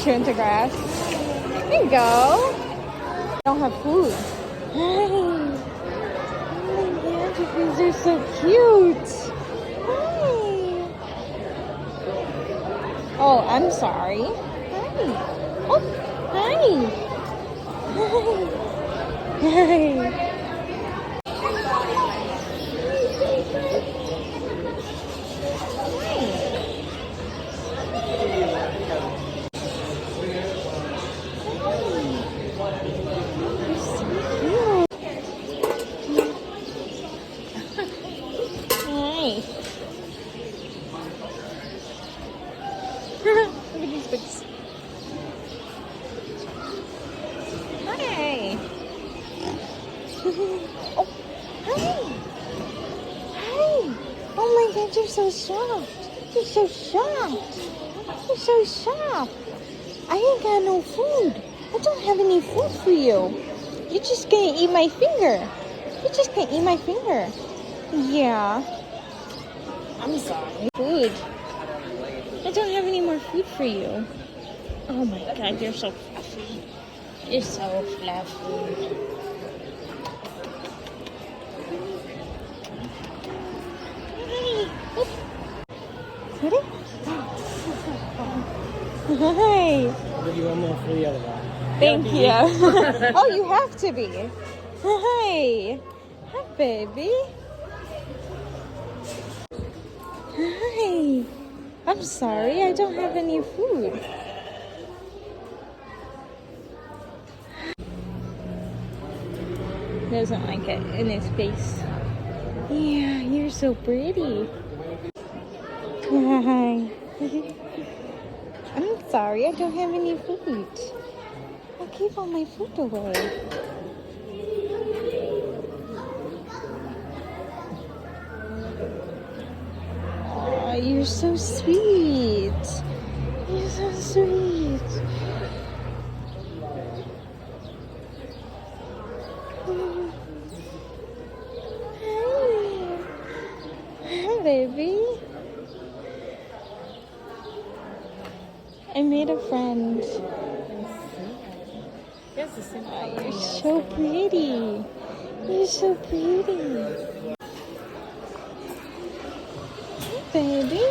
chew into grass. There you go. I don't have food. Hi. Oh my god, you guys are so cute. Hi. Oh, I'm sorry. Hi. Oh, hi. Hi. Hi. Hi. Look at these books. Hi. Oh, hi. Hi. Oh my god, you're so soft. You're so soft. You're so soft. I ain't got no food. I don't have any food for you. You're just gonna eat my finger. You're just gonna eat my finger. Yeah. I'm sorry. Food. I don't have any more food for you. Oh my god, you're so fluffy. You're so fluffy. Ready? Hi. I'll give you one more for the other one. Thank you. Oh, you have to be. Hi. Hi, baby. Hi. I'm sorry, I don't have any food. Doesn't like it in his face. Yeah, you're so pretty. Hi. I'm sorry, I don't have any food. I gave all my food away. Oh, you're so sweet. You're so sweet. Hi. Hi, baby. I made a friend. Oh, you're so pretty. You're so pretty. Hey, baby.